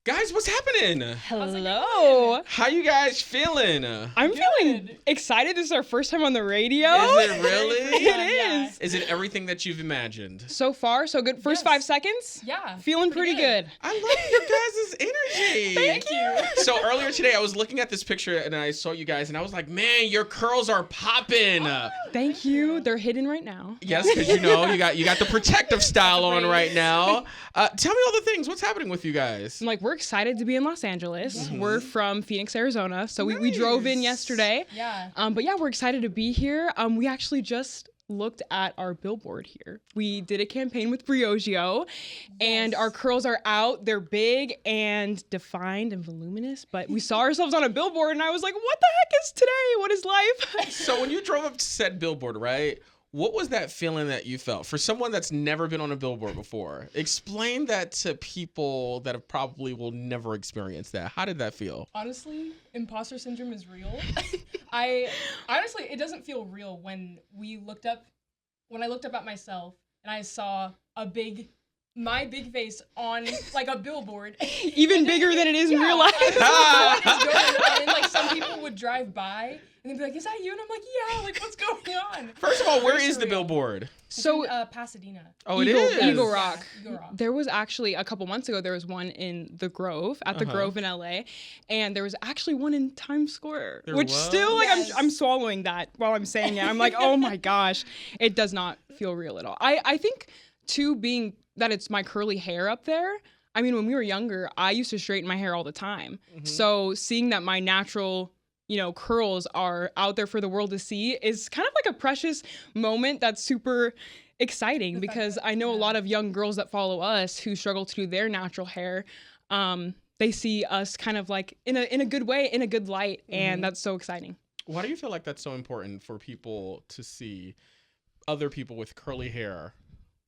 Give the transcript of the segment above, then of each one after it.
Guys, what's happening? Hello. How you guys feeling? I'm feeling excited. This is our first time on the radio. Is it really? It is. Is it everything that you've imagined? So far, so good. First 5 seconds? Yeah. Feeling pretty good. I love your guys' energy. Thank you. So earlier today, I was looking at this picture and I saw you guys and I was like, man, your curls are popping. Thank you. They're hidden right now. Yes, because you got the protective style on right now. Tell me all the things. What's happening with you guys? I'm like, we're excited to be in Los Angeles. Yes. We're from Phoenix, Arizona. So we drove in yesterday. Yeah. But yeah, we're excited to be here. We actually just looked at our billboard here. We did a campaign with Briogeo, and our curls are out. They're big and defined and voluminous, but we saw ourselves on a billboard and I was like, what the heck is today? What is life? So when you drove up to said billboard, right? What was that feeling that you felt? For someone that's never been on a billboard before, explain that to people that have probably will never experience that. How did that feel? Honestly, imposter syndrome is real. It doesn't feel real when I looked up at myself and I saw my big face on like a billboard. Even bigger than it is in real life. I was like, what is going on? And like some people would drive by and they'd be like, is that you? And I'm like, yeah, like what's going on? First of all, where is the billboard? So it's in, Pasadena. Oh, it is? Eagle Rock. Yeah, Eagle Rock. There was actually a couple months ago, there was one in the Grove, at the Grove in LA. And there was actually one in Times Square, which was? still, like, Yes. I'm swallowing that while I'm saying it. I'm like, oh my gosh, it does not feel real at all. I think, too, being that it's my curly hair up there, I mean, when we were younger, I used to straighten my hair all the time. So seeing that my natural curls are out there for the world to see is kind of like a precious moment that's super exciting because I know a lot of young girls that follow us who struggle to do their natural hair. They see us kind of like in a good way, in a good light, and that's so exciting. Why do you feel like that's so important for people to see other people with curly hair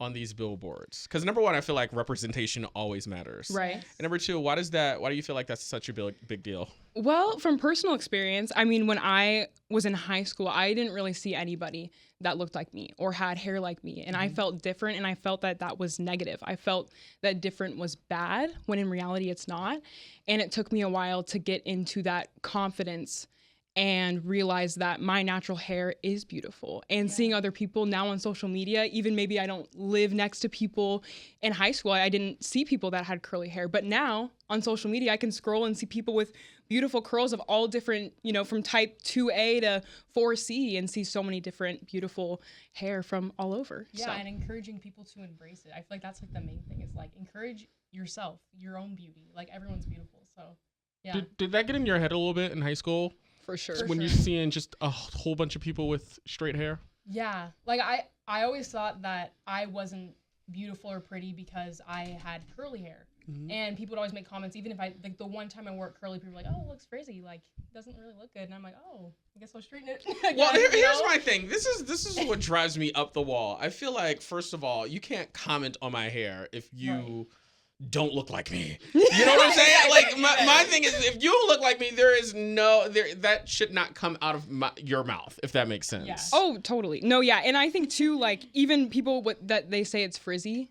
on these billboards? Because number one, I feel like representation always matters. Right. And number two, why do you feel like that's such a big deal? Well, from personal experience, I mean, when I was in high school, I didn't really see anybody that looked like me or had hair like me. And I felt different, and I felt that was negative. I felt that different was bad when in reality it's not. And it took me a while to get into that confidence and realize that my natural hair is beautiful. And seeing other people now on social media, even maybe I don't live next to people in high school, I didn't see people that had curly hair. But now on social media, I can scroll and see people with beautiful curls of all different, from type 2A to 4C, and see so many different beautiful hair from all over. Yeah, and encouraging people to embrace it. I feel like that's like the main thing is like encourage yourself, your own beauty. Like everyone's beautiful. So yeah. Did that get in your head a little bit in high school? For sure. When you're seeing just a whole bunch of people with straight hair? Yeah. Like I always thought that I wasn't beautiful or pretty because I had curly hair. And people would always make comments, even if the one time I wore curly, people were like, oh, it looks frizzy. Like, it doesn't really look good. And I'm like, oh, I guess I'll straighten it. Well, here's my thing. This is what drives me up the wall. I feel like, first of all, you can't comment on my hair if you don't look like me. You know what I'm saying? Like, my thing is, if you don't look like me, that should not come out of your mouth, if that makes sense. Yeah. Oh, totally. No, yeah. And I think, too, like, even people that they say it's frizzy,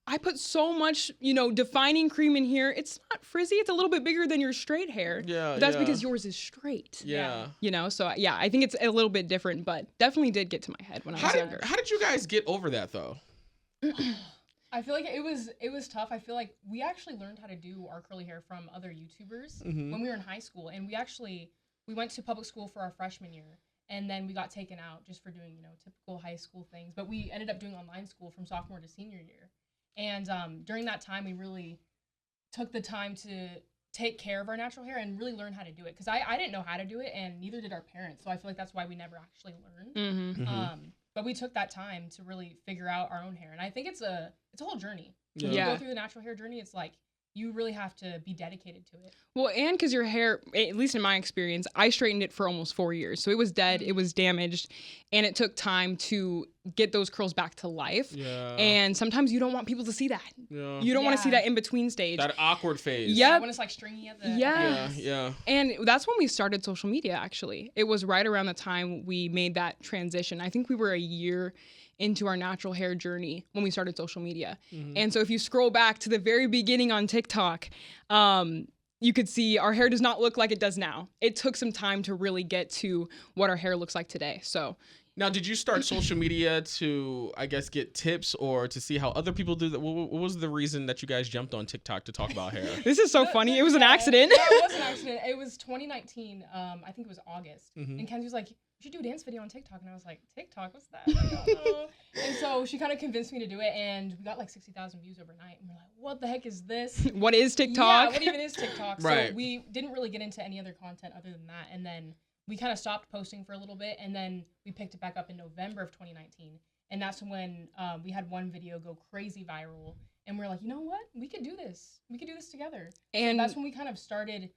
I put so much, defining cream in here. It's not frizzy. It's a little bit bigger than your straight hair. Yeah, But that's because yours is straight. Yeah. So yeah, I think it's a little bit different, but definitely did get to my head when I was younger. How did you guys get over that, though? I feel like it was tough. I feel like we actually learned how to do our curly hair from other YouTubers when we were in high school. And we went to public school for our freshman year. And then we got taken out just for doing, typical high school things. But we ended up doing online school from sophomore to senior year. And during that time, we really took the time to take care of our natural hair and really learn how to do it. Because I didn't know how to do it, and neither did our parents. So I feel like that's why we never actually learned. But we took that time to really figure out our own hair. And I think it's a whole journey. When you go through the natural hair journey, it's like you really have to be dedicated to it. Well, and because your hair, at least in my experience, I straightened it for almost 4 years. So it was dead, it was damaged, and it took time to get those curls back to life. Yeah. And sometimes you don't want people to see that. Yeah. You don't want to see Yeah. that in between stage. That awkward phase. Yep. Yeah, when it's like stringy at the Yeah. Yeah. And that's when we started social media, actually. It was right around the time we made that transition. I think we were a year into our natural hair journey when we started social media. And so if you scroll back to the very beginning on TikTok, you could see our hair does not look like it does now. It took some time to really get to what our hair looks like today. So Now, did you start social media to, I guess, get tips or to see how other people do that? What was the reason that you guys jumped on TikTok to talk about hair? this is so funny. It was an accident. Yeah, it was an accident. It was 2019. I think it was August. And Kenzie was like, "You should do a dance video on TikTok." And I was like, "TikTok? What's that?" I don't know. And so she kind of convinced me to do it, and we got like 60,000 views overnight. And we're like, "What the heck is this?" What is TikTok? Yeah, what even is TikTok? Right. So we didn't really get into any other content other than that, and then we kind of stopped posting for a little bit, and then we picked it back up in November of 2019, and that's when we had one video go crazy viral, and we're like, you know what? We could do this. We could do this together. And that's when we kind of started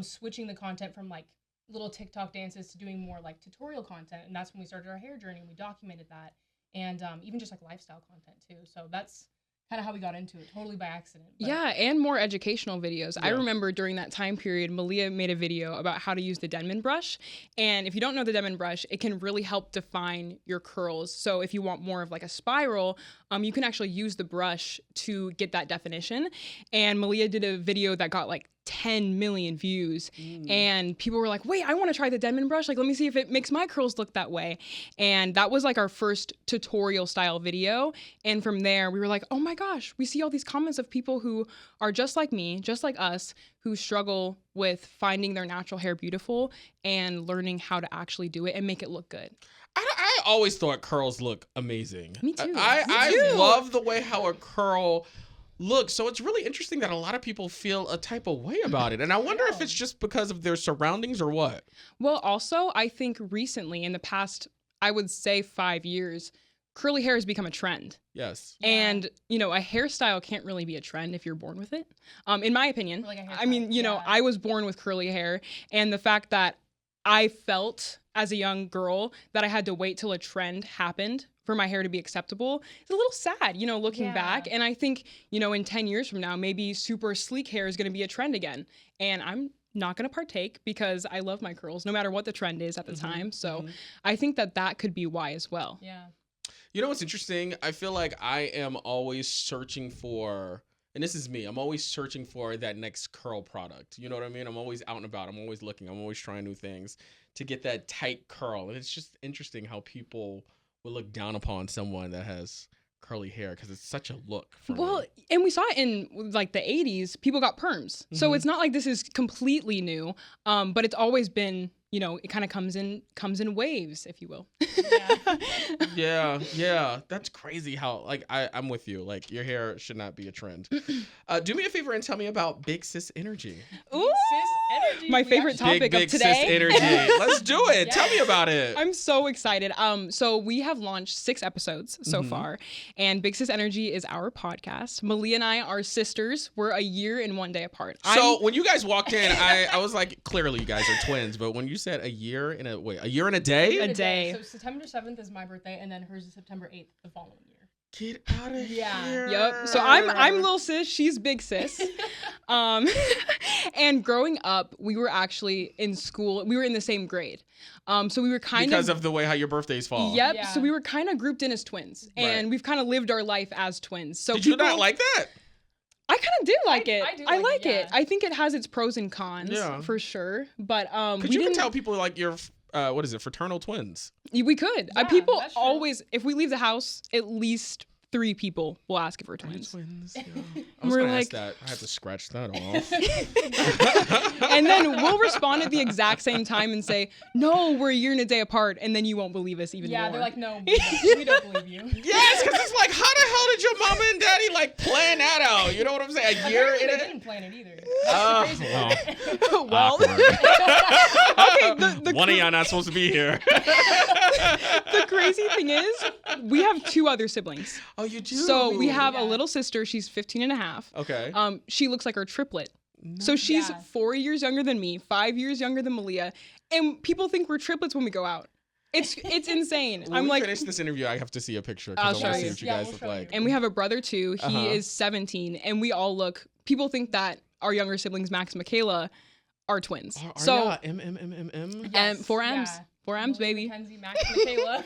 switching the content from like little TikTok dances to doing more like tutorial content, and that's when we started our hair journey, and we documented that, and even just like lifestyle content too. So that's kind of how we got into it, totally by accident. But Yeah, and more educational videos. I Yeah. remember during that time period, Malia made a video about how to use the Denman brush. And if you don't know the Denman brush, it can really help define your curls. So if you want more of like a spiral, you can actually use the brush to get that definition. And Malia did a video that got like 10 million views, and people were like, wait, I want to try the Denman brush. Like, let me see if it makes my curls look that way. And that was like our first tutorial style video. And from there, we were like, oh my gosh, we see all these comments of people who are just like me, just like us, who struggle with finding their natural hair beautiful and learning how to actually do it and make it look good. I always thought curls look amazing. Me too. I love the way how a curl looks. So it's really interesting that a lot of people feel a type of way about it. And I wonder if it's just because of their surroundings or what. Well, also, I think recently, in the past, I would say 5 years, curly hair has become a trend. Yes. And, you know, a hairstyle can't really be a trend if you're born with it. In my opinion. Or like a I mean, haircut, you know, yeah. I was born with curly hair, and the fact that I felt as a young girl that I had to wait till a trend happened for my hair to be acceptable, it's a little sad, you know, looking back. And I think, you know, in 10 years from now, maybe super sleek hair is going to be a trend again. And I'm not going to partake because I love my curls, no matter what the trend is at the time. So I think that that could be why as well. Yeah. You know what's interesting? I feel like I am always searching for, and this is me, I'm always searching for that next curl product. You know what I mean? I'm always out and about. I'm always looking. I'm always trying new things to get that tight curl. And it's just interesting how people will look down upon someone that has curly hair because it's such a look for Well, me. and we saw it in like the 80s, people got perms. So it's not like this is completely new, but it's always been, you know, it kind of comes in waves, if you will. Yeah. That's crazy how, like, I'm with you. Like, your hair should not be a trend. Do me a favor and tell me about Big Sis Energy. Ooh, Sis energy. my We favorite actually- topic Big of today. Sis Energy. Let's do it. Tell me about it. I'm so excited. So we have launched 6 episodes so far, and Big Sis Energy is our podcast. Malia and I are sisters. We're a year and 1 day apart. So when you guys walked in, I was like, clearly you guys are twins. But when you said a year and a day? A day. So September 7th is my birthday, and then hers is September 8th the following year. Get out of Yeah. here. Yep. So I'm little sis. She's big sis. And growing up, we were actually in school. We were in the same grade. So we were kind Because of. of the way how your birthdays fall. Yep. Yeah. So we were kind of grouped in as twins, and Right. we've kind of lived our life as twins. So Did you not like that? I kind of did like it. I do I like like it, it. yeah. I think it has its pros and cons Yeah. for sure. But Because we you can didn't. tell people like you're, what is it, fraternal twins. We could. Yeah, People that's true. always, if we leave the house, at least 3 people will ask if we're twins. Twins. Yeah. I was We're gonna like- ask that. I had to scratch that off. And then we'll respond at the exact same time and say, no, we're a year and a day apart. And then you won't believe us even Yeah, more. they're like, no, we don't believe you. Yes, because it's like, how the hell did your mama and daddy like plan that out? You know what I'm saying? A year Apparently in they it. didn't plan it either. Oh, That's the crazy well. part. well, Awkward. the One of y'all not supposed to be here. the crazy thing is, we have 2 other siblings. Oh, you do? So we have Yeah. a little sister. She's 15 and a half. Okay. She looks like our triplet. So she's Yeah. 4 years younger than me, 5 years younger than Malia. And people think we're triplets when we go out. It's insane. When I'm we like, finish this interview, I have to see a picture I'll because I want to show see you. what you Yeah, guys we'll look show you. like. and we have a brother too. He Uh-huh. is 17, and we all look. People think that our younger siblings, Max and Michaela, are twins. Are So y'all M? Yes, four M's, yeah. four M's, Malia, baby. Makenzie, Max, Michaela.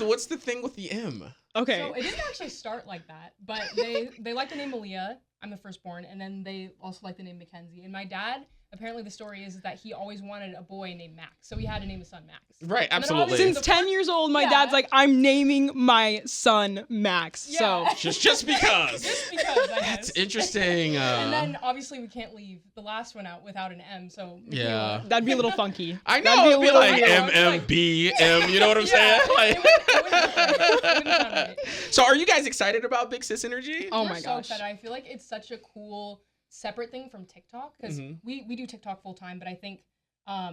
What's the thing with the M? Okay. So it didn't actually start like that, but they like the name Malia. I'm the firstborn, and then they also like the name Makenzie. And my dad, apparently the story is that he always wanted a boy named Max, so he had to name his son Max. Right, And then absolutely. obviously Since the 10 years old, my Yeah. dad's like, I'm naming my son Max. So Yeah. Just because. Just because, I That's guess. interesting. And then obviously we can't leave the last one out without an M, so Yeah. Michaela. that'd be a little funky. I That'd know be a it'd be little like weird. MMBM. You know what I'm saying? Yeah, Like, it wouldn't sound right. so, are you guys excited about Big Sis Energy? Oh We're my so gosh. excited. I feel like it's such a cool separate thing from TikTok because Mhm. we do TikTok full time, but I think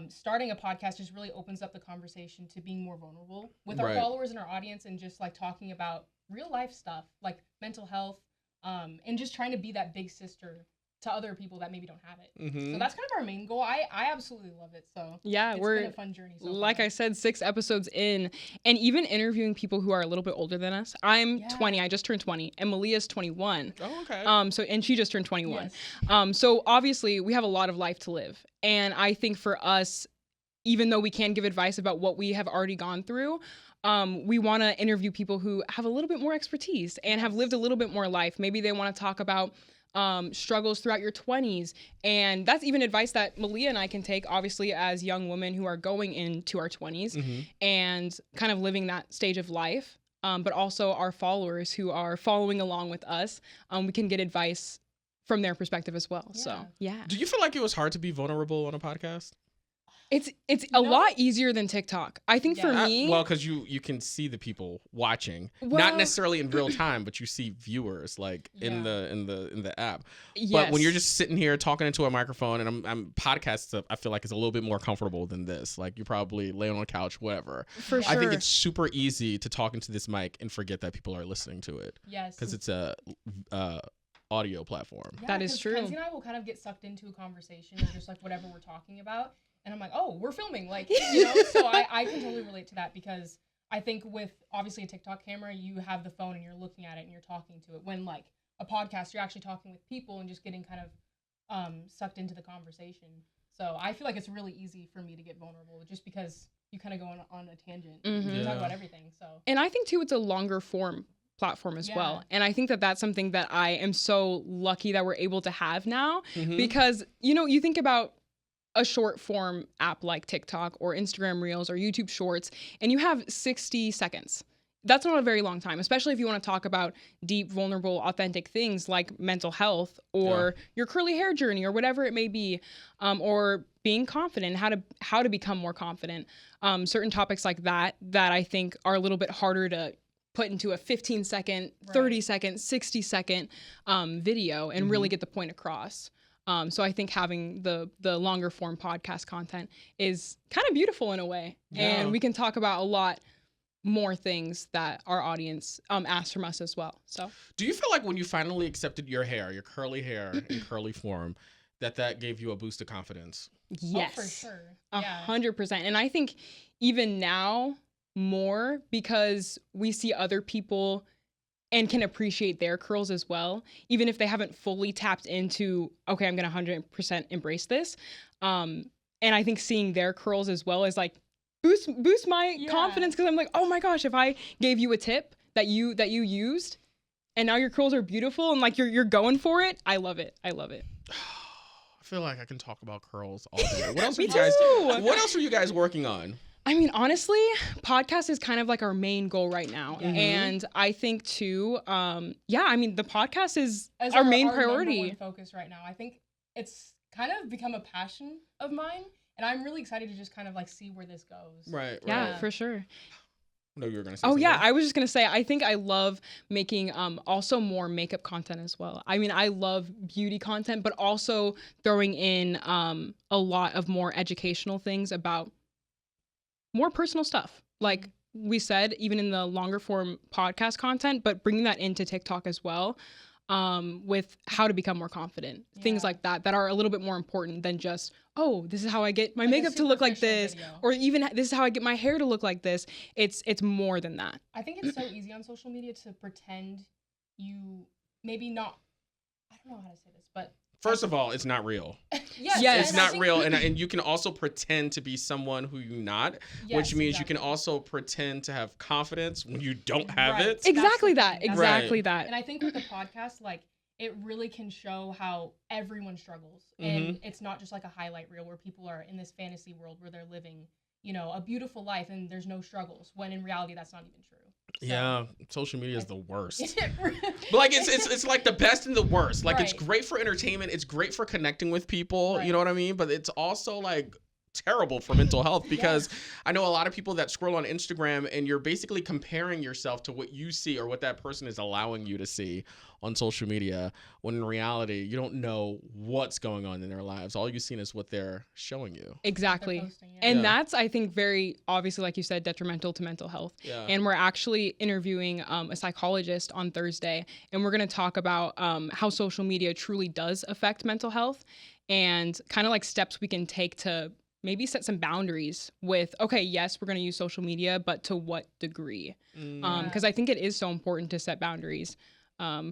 starting a podcast just really opens up the conversation to being more vulnerable with our Right. followers and our audience, and just like talking about real life stuff like mental health, and just trying to be that big sister to other people that maybe don't have it. Mhm. So that's kind of our main goal. I absolutely love it. So Yeah, it's we're been a fun journey. So like far. I said, 6 episodes in, and even interviewing people who are a little bit older than us. I'm Yeah. 20. I just turned 20, and Malia's 21. Oh, okay. So and she just turned 21. Yes. So obviously we have a lot of life to live, and I think for us, even though we can give advice about what we have already gone through, we want to interview people who have a little bit more expertise and have lived a little bit more life. Maybe they want to talk about struggles throughout your 20s, and that's even advice that Malia and I can take, obviously, as young women who are going into our 20s Mhm. and kind of living that stage of life. But also our followers who are following along with us, we can get advice from their perspective as well. So yeah, Do you feel like it was hard to be vulnerable on a podcast? it's a know- lot easier than TikTok. I think for Yeah. me, Well, because you can see the people watching, Well- not necessarily in real time, but you see viewers like in Yeah. the app. yes. But when you're just sitting here talking into a microphone, and I'm podcast stuff, I feel like it's a little bit more comfortable than this. Like you're probably laying on a couch, whatever. for sure, I think it's super easy to talk into this mic and forget that people are listening to it Yes. because it's a audio platform. Yeah, That is 'cause true. Kenzie and I will kind of get sucked into a conversation of just like whatever we're talking about. And I'm like, oh, we're filming. Like, you know, so I can totally relate to that because I think with obviously a TikTok camera, you have the phone and you're looking at it and you're talking to it. When like a podcast, you're actually talking with people and just getting kind of sucked into the conversation. So I feel like it's really easy for me to get vulnerable just because you kind of go on a tangent Mhm. and talk Yeah. about everything. So and I think too, it's a longer form platform as well. Yeah. And I think that that's something that I am so lucky that we're able to have now Mhm. because, you know, you think about a short form app like TikTok or Instagram Reels or YouTube Shorts, and you have 60 seconds. That's not a very long time, especially if you want to talk about deep, vulnerable, authentic things like mental health or your curly hair journey or whatever it may be, or being confident, how to become more confident. Certain topics like that I think are a little bit harder to put into a 15-second, 30-second, 60-second video and really get the point across. So I think having the longer form podcast content is kind of beautiful in a way. Yeah. And we can talk about a lot more things that our audience asks from us as well. So Do you feel like when you finally accepted your hair, your curly hair in curly form, that gave you a boost of confidence? yes, oh, for sure. a Yeah. 100%. And I think even now more because we see other people and can appreciate their curls as well, even if they haven't fully tapped into, okay, I'm going to 100% embrace this. And I think seeing their curls as well is like boost my Yeah. confidence because I'm like, oh my gosh, if I gave you a tip that you used and now your curls are beautiful and like you're going for it, I love it. I love it. I feel like I can talk about curls all day. What else are Me you guys? too. What else are you guys working on? I mean, honestly, podcast is kind of like our main goal right now. Mhm. And I think too, I mean, the podcast is As our main number priority. one focus right now. I think it's kind of become a passion of mine, and I'm really excited to just kind of like see where this goes. Right. Yeah, Right. for sure. No, you were gonna say. Oh yeah, something. I was just gonna say, I think I love making also more makeup content as well. I mean, I love beauty content, but also throwing in a lot of more educational things about more personal stuff. Like we said, even in the longer form podcast content, but bringing that into TikTok as well. with how to become more confident, things like that are a little bit more important than just, oh, this is how I get my makeup to look like this, video. Or even this is how I get my hair to look like this. It's more than that. I think it's so easy on social media to pretend you maybe not, I don't know how to say this, but first of all, it's not real. Yes. It's not real. And you can also pretend to be someone who you're not, which means you can also pretend to have confidence when you don't have it. Exactly that. And I think with the podcast, like, it really can show how everyone struggles. And it's not just like a highlight reel where people are in this fantasy world where they're living, you know, a beautiful life and there's no struggles, when in reality that's not even true. So, yeah, social media is the worst. But like it's like the best and the worst. Like it's great for entertainment, it's great for connecting with people, you know what I mean? But it's also like terrible for mental health, because I know a lot of people that scroll on Instagram and you're basically comparing yourself to what you see or what that person is allowing you to see on social media, when in reality you don't know what's going on in their lives. All you've seen is what they're showing you. Exactly. And that's, I think, very obviously, like you said, detrimental to mental health. And we're actually interviewing a psychologist on Thursday, and we're going to talk about how social media truly does affect mental health, and kind of like steps we can take to maybe set some boundaries with, okay, yes, we're going to use social media, but to what degree? Because I think it is so important to set boundaries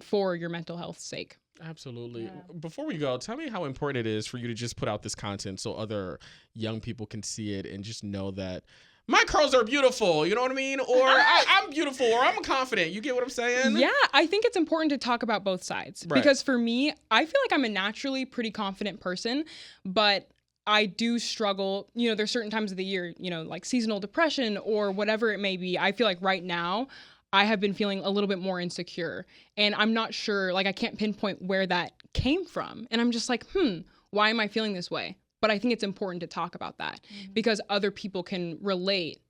for your mental health's sake. Absolutely. Before we go, tell me how important it is for you to just put out this content so other young people can see it and just know that my curls are beautiful, you know what I mean? Or I'm beautiful, or I'm confident. You get what I'm saying? Yeah, I think it's important to talk about both sides. Because for me, I feel like I'm a naturally pretty confident person, but I do struggle, you know, there's certain times of the year, you know, like seasonal depression or whatever it may be. I feel like right now I have been feeling a little bit more insecure, and I'm not sure, like I can't pinpoint where that came from. And I'm just like, why am I feeling this way? But I think it's important to talk about that because other people can relate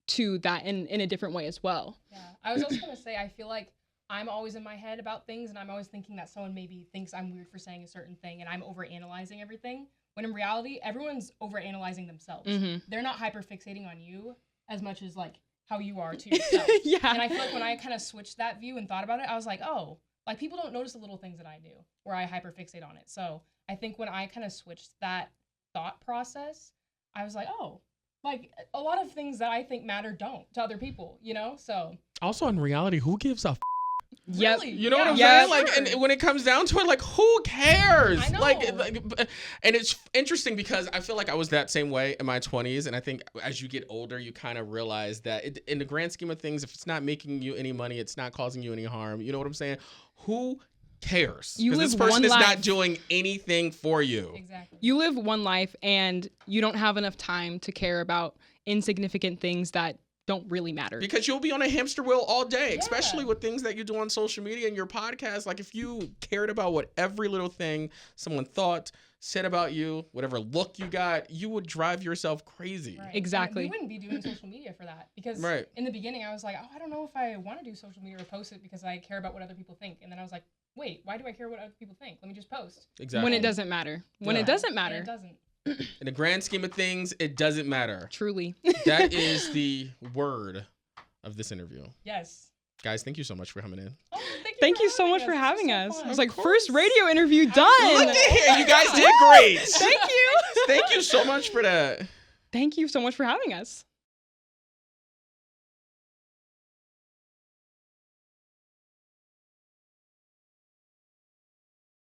to that in a different way as well. Yeah, I was also going to say, I feel like I'm always in my head about things, and I'm always thinking that someone maybe thinks I'm weird for saying a certain thing, and I'm overanalyzing everything. When in reality, everyone's overanalyzing themselves. They're not hyperfixating on you as much as like how you are to yourself. And I feel like when I kind of switched that view and thought about it, I was like, oh, like people don't notice the little things that I do where I hyperfixate on it. So I think when I kind of switched that thought process, I was like, oh, like a lot of things that I think matter don't to other people, you know? So also in reality, who gives a Yep. Really? You know what I'm saying? Like, and when it comes down to it, like, who cares? I know. Like, and it's interesting because I feel like I was that same way in my 20s, and I think as you get older, you kind of realize that in the grand scheme of things, if it's not making you any money, it's not causing you any harm. You know what I'm saying? Who cares? Because this person is not doing anything for you. Exactly. You live one life, and you don't have enough time to care about insignificant things that don't really matter. Because you'll be on a hamster wheel all day, especially with things that you do on social media and your podcast. Like if you cared about what every little thing someone thought, said about you, whatever look you got, you would drive yourself crazy. Right. Exactly. And we wouldn't be doing social media for that because in the beginning I was like, oh, I don't know if I want to do social media or post it because I care about what other people think. And then I was like, wait, why do I care what other people think? Let me just post. Exactly. When it doesn't matter. When it doesn't matter. And it doesn't. In the grand scheme of things, it doesn't matter. Truly. That is the word of this interview. Yes. Guys, thank you so much for coming in. Oh, thank you so much for having us. I was like, first radio interview done. Look at here. You guys did great. Thank you. Thank you so much for that. Thank you so much for having us.